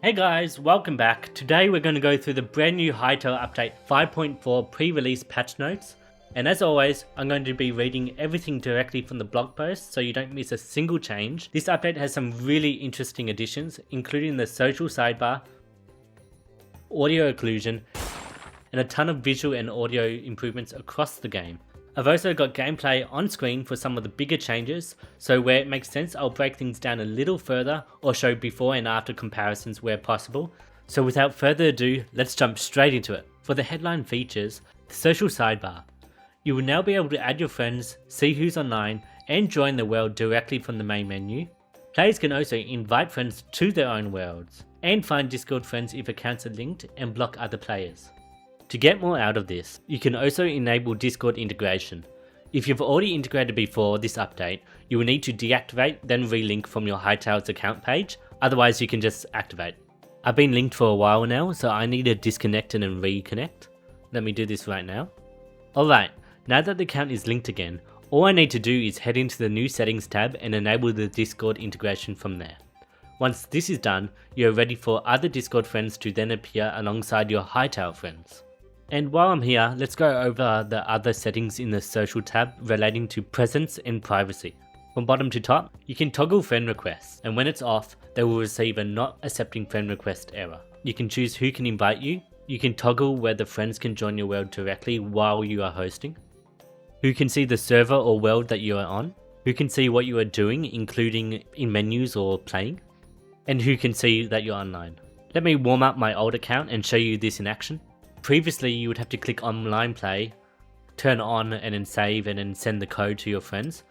Hey guys, welcome back. Today we're going to go through the brand new Hytale update 5.4 pre-release patch notes. And as always, I'm going to be reading everything directly from the blog post so you don't miss a single change. This update has some really interesting additions, including the social sidebar, audio occlusion, and a ton of visual and audio improvements across the game. I've also got gameplay on screen for some of the bigger changes, so where it makes sense I'll break things down a little further or show before and after comparisons where possible. So without further ado, let's jump straight into it. For the headline features, the social sidebar. You will now be able to add your friends, see who's online, and join the world directly from the main menu. Players can also invite friends to their own worlds, and find Discord friends if accounts are linked and block other players. To get more out of this, you can also enable Discord integration. If you've already integrated before this update, you will need to deactivate then relink from your Hytale's account page, otherwise you can just activate. I've been linked for a while now, so I need to disconnect and then reconnect. Let me do this right now. Alright, now that the account is linked again, all I need to do is head into the new settings tab and enable the Discord integration from there. Once this is done, you're ready for other Discord friends to then appear alongside your Hytale friends. And while I'm here, let's go over the other settings in the social tab relating to presence and privacy. From bottom to top, you can toggle friend requests, and when it's off, they will receive a not accepting friend request error. You can choose who can invite you. You can toggle whether friends can join your world directly while you are hosting. Who can see the server or world that you are on. Who can see what you are doing, including in menus or playing. And who can see that you're online. Let me warm up my old account and show you this in action. Previously, you would have to click online play, turn on and then save and then send the code to your friends.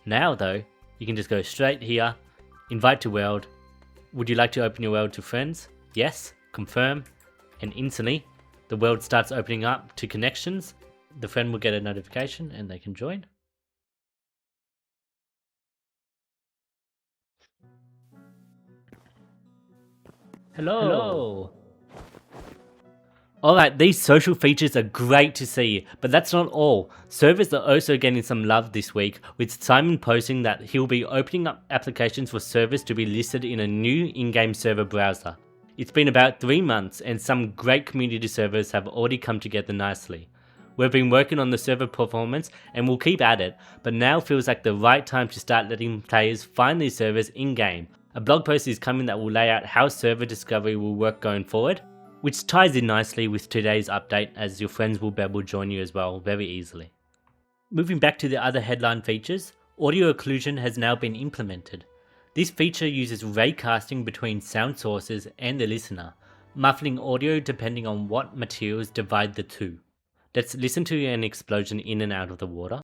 Now though, you can just go straight here, invite to world. Would you like to open your world to friends? Yes, confirm, and instantly the world starts opening up to connections. The friend will get a notification and they can join. Hello. Alright, these social features are great to see, but that's not all. Servers are also getting some love this week, with Simon posting that he'll be opening up applications for servers to be listed in a new in-game server browser. It's been about 3 months and some great community servers have already come together nicely. We've been working on the server performance and we'll keep at it, but now feels like the right time to start letting players find these servers in-game. A blog post is coming that will lay out how server discovery will work going forward, which ties in nicely with today's update as your friends will be able to join you as well very easily. Moving back to the other headline features, audio occlusion has now been implemented. This feature uses raycasting between sound sources and the listener, muffling audio depending on what materials divide the two. Let's listen to an explosion in and out of the water.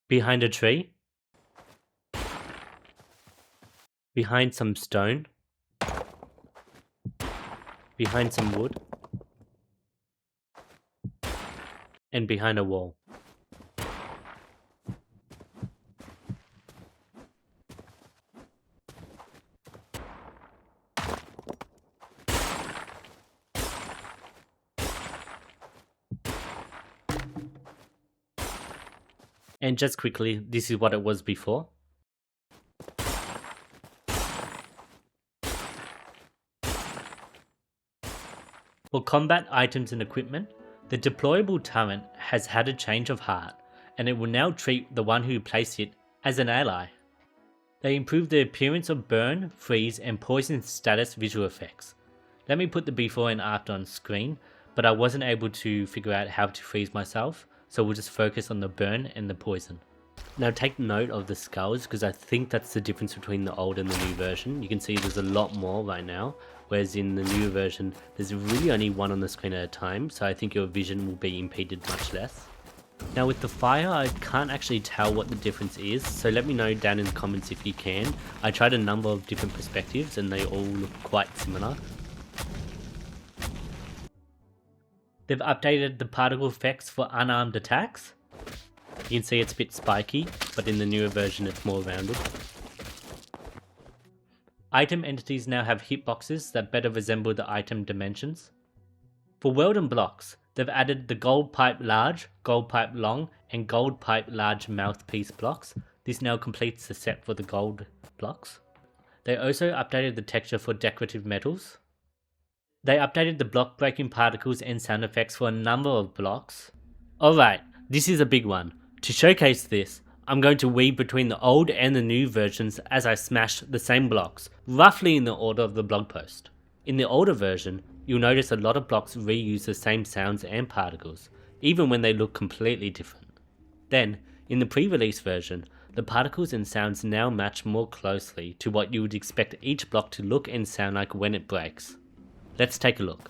Behind a tree. Behind some stone. Behind some wood. And behind a wall. And just quickly, this is what it was before. For combat items and equipment, the deployable turret has had a change of heart, and it will now treat the one who placed it as an ally. They improved the appearance of burn, freeze, and poison status visual effects. Let me put the before and after on screen, but I wasn't able to figure out how to freeze myself, so we'll just focus on the burn and the poison. Now take note of the skulls, because I think that's the difference between the old and the new version. You can see there's a lot more right now, whereas in the new version there's really only one on the screen at a time, so I think your vision will be impeded much less. Now with the fire, I can't actually tell what the difference is, so let me know down in the comments if you can. I tried a number of different perspectives and they all look quite similar. They've updated the particle effects for unarmed attacks. You can see it's a bit spiky, but in the newer version it's more rounded. Item entities now have hitboxes that better resemble the item dimensions. For world and blocks, they've added the gold pipe large, gold pipe long, and gold pipe large mouthpiece blocks. This now completes the set for the gold blocks. They also updated the texture for decorative metals. They updated the block breaking particles and sound effects for a number of blocks. Alright, this is a big one. To showcase this, I'm going to weave between the old and the new versions as I smash the same blocks, roughly in the order of the blog post. In the older version, you'll notice a lot of blocks reuse the same sounds and particles, even when they look completely different. Then, in the pre-release version, the particles and sounds now match more closely to what you would expect each block to look and sound like when it breaks. Let's take a look.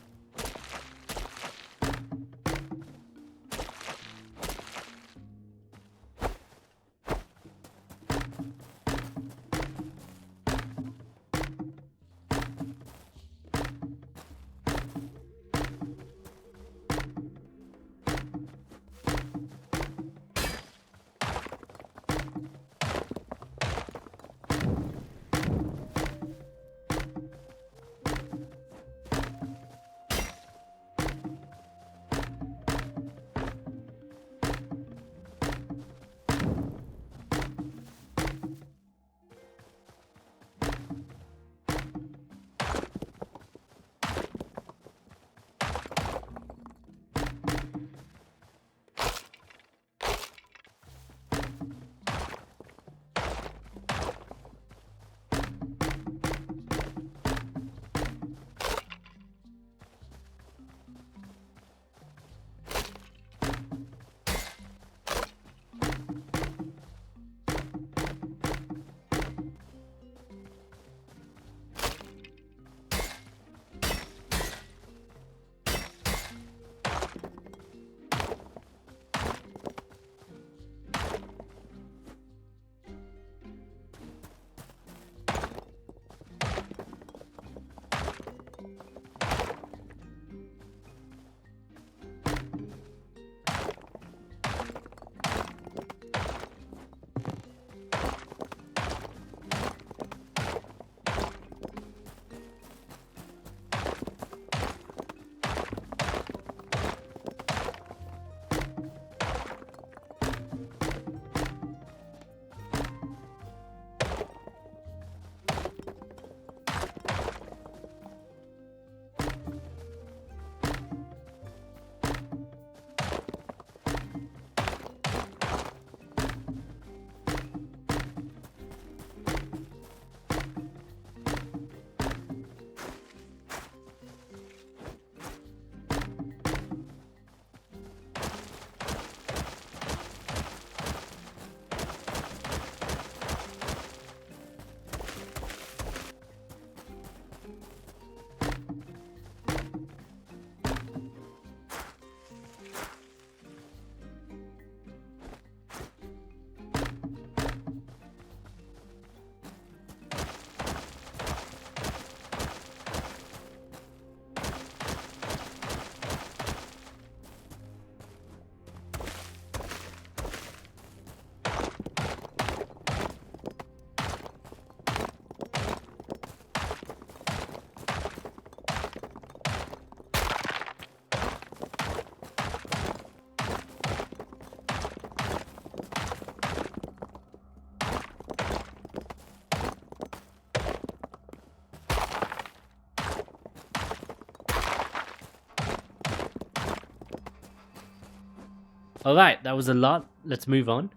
Alright, that was a lot. Let's move on.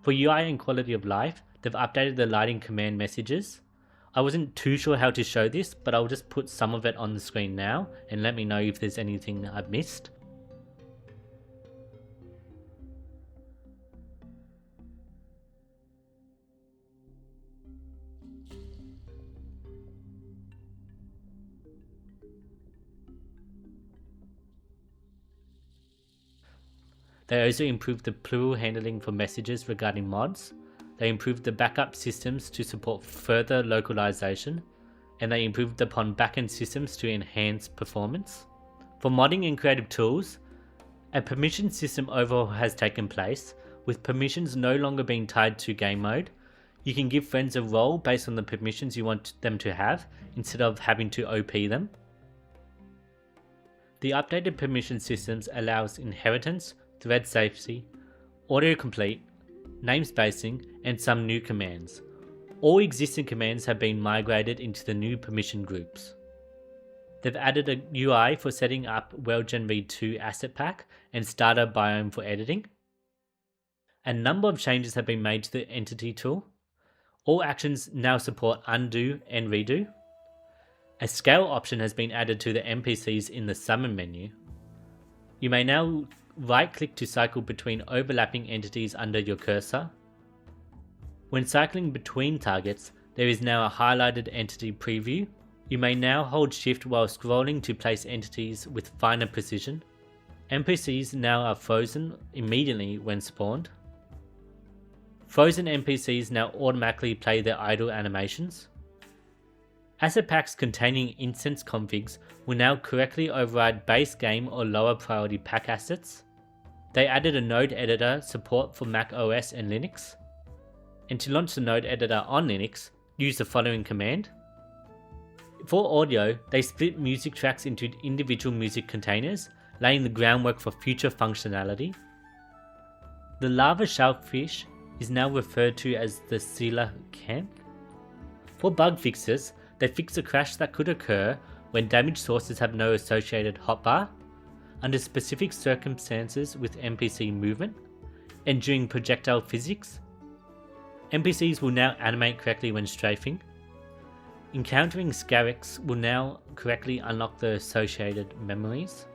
For UI and quality of life, they've updated the lighting command messages. I wasn't too sure how to show this, but I'll just put some of it on the screen now and let me know if there's anything I've missed. They also improved the plural handling for messages regarding mods. They improved the backup systems to support further localization, and they improved upon backend systems to enhance performance. For modding and creative tools, a permission system overhaul has taken place, with permissions no longer being tied to game mode. You can give friends a role based on the permissions you want them to have, instead of having to OP them. The updated permission systems allows inheritance, thread safety, autocomplete, namespacing, and some new commands. All existing commands have been migrated into the new permission groups. They've added a UI for setting up WorldGen V2 asset pack and starter biome for editing. A number of changes have been made to the entity tool. All actions now support undo and redo. A scale option has been added to the NPCs in the summon menu. You may now right-click to cycle between overlapping entities under your cursor. When cycling between targets, there is now a highlighted entity preview. You may now hold shift while scrolling to place entities with finer precision. NPCs now are frozen immediately when spawned. Frozen NPCs now automatically play their idle animations. Asset packs containing instance configs will now correctly override base game or lower priority pack assets. They added a node editor support for Mac OS and Linux. And to launch the node editor on Linux, use the following command. For audio, they split music tracks into individual music containers, laying the groundwork for future functionality. The lava shellfish is now referred to as the Sela Camp. For bug fixes, they fix a crash that could occur when damaged sources have no associated hotbar, under specific circumstances with NPC movement, and during projectile physics. NPCs will now animate correctly when strafing. Encountering Scarix will now correctly unlock the associated memories.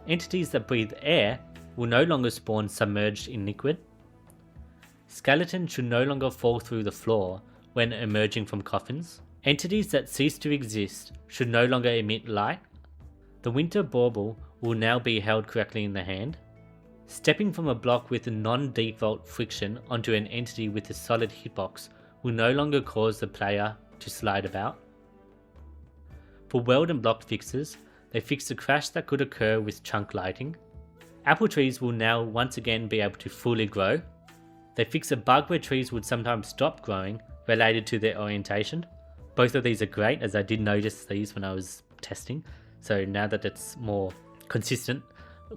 Entities that breathe air will no longer spawn submerged in liquid. Skeletons should no longer fall through the floor when emerging from coffins. Entities that cease to exist should no longer emit light. The winter bauble will now be held correctly in the hand. Stepping from a block with a non-default friction onto an entity with a solid hitbox will no longer cause the player to slide about. For world and block fixes, they fixed a crash that could occur with chunk lighting. Apple trees will now once again be able to fully grow. They fix a bug where trees would sometimes stop growing related to their orientation. Both of these are great, as I did notice these when I was testing. So now that it's more consistent,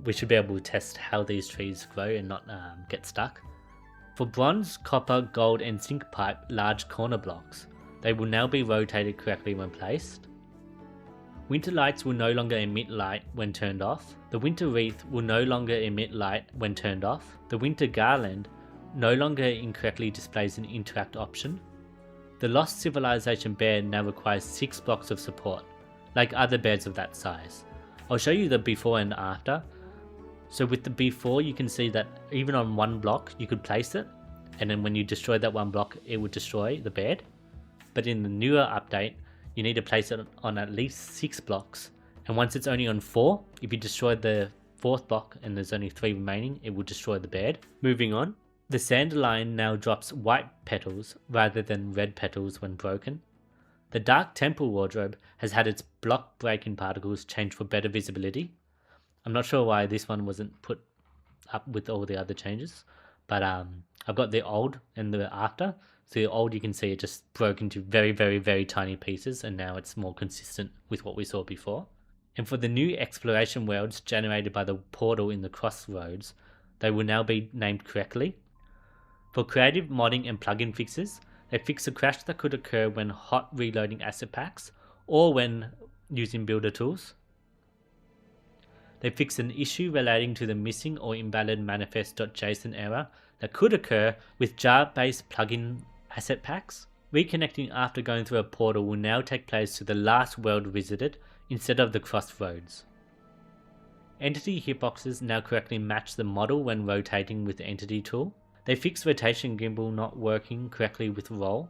we should be able to test how these trees grow and not get stuck. For bronze, copper, gold and zinc pipe large corner blocks, they will now be rotated correctly when placed. Winter lights will no longer emit light when turned off. The winter wreath will no longer emit light when turned off. The winter garland no longer incorrectly displays an interact option. The Lost Civilization bed now requires 6 blocks of support, like other beds of that size. I'll show you the before and after. So with the before, you can see that even on one block you could place it, and then when you destroy that one block it would destroy the bed. But in the newer update, you need to place it on at least 6 blocks, and once it's only on 4, if you destroy the 4th block and there's only 3 remaining, it will destroy the bed. Moving on. The Sandalion now drops white petals rather than red petals when broken. The Dark Temple wardrobe has had its block breaking particles changed for better visibility. I'm not sure why this one wasn't put up with all the other changes, but I've got the old and the after. So the old, you can see it just broke into very tiny pieces, and now it's more consistent with what we saw before. And for the new exploration worlds generated by the portal in the crossroads, they will now be named correctly. For creative modding and plugin fixes, they fix a crash that could occur when hot reloading asset packs or when using builder tools. They fix an issue relating to the missing or invalid manifest.json error that could occur with jar-based plugin asset packs. Reconnecting after going through a portal will now take place to the last world visited instead of the crossroads. Entity hitboxes now correctly match the model when rotating with the entity tool. They fix rotation gimbal not working correctly with roll.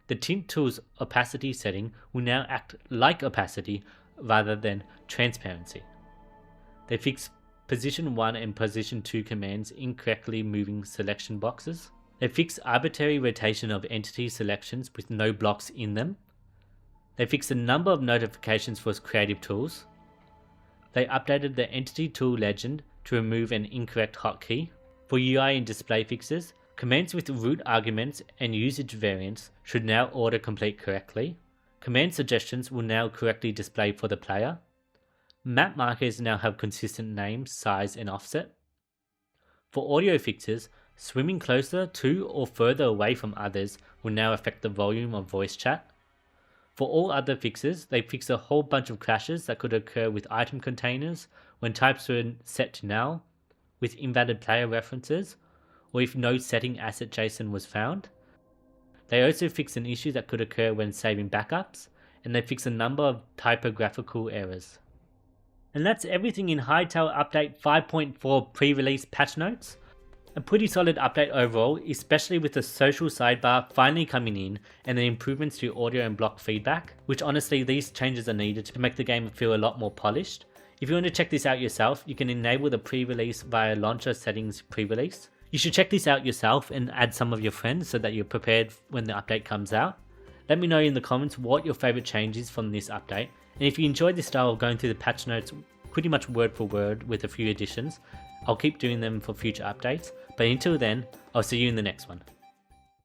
The tint tool's opacity setting will now act like opacity rather than transparency. They fix position 1 and position 2 commands incorrectly moving selection boxes. They fix arbitrary rotation of entity selections with no blocks in them. They fix a number of notifications for creative tools. They updated the entity tool legend to remove an incorrect hotkey. For UI and display fixes, commands with root arguments and usage variants should now autocomplete correctly. Command suggestions will now correctly display for the player. Map markers now have consistent name, size and offset. For audio fixes, Swimming closer to or further away from others will now affect the volume of voice chat. For all other fixes, they fix a whole bunch of crashes that could occur with item containers when types were set to null, with invalid player references, or if no setting asset JSON was found. They also fix an issue that could occur when saving backups, and they fix a number of typographical errors. And that's everything in Hytale Update 5.4 pre-release patch notes. A pretty solid update overall, especially with the social sidebar finally coming in and the improvements to audio and block feedback, which honestly these changes are needed to make the game feel a lot more polished. If you want to check this out yourself, you can enable the pre-release via launcher settings pre-release. You should check this out yourself and add some of your friends so that you're prepared when the update comes out. Let me know in the comments what your favorite change is from this update, and if you enjoyed this style of going through the patch notes pretty much word for word with a few additions, I'll keep doing them for future updates. But until then, I'll see you in the next one.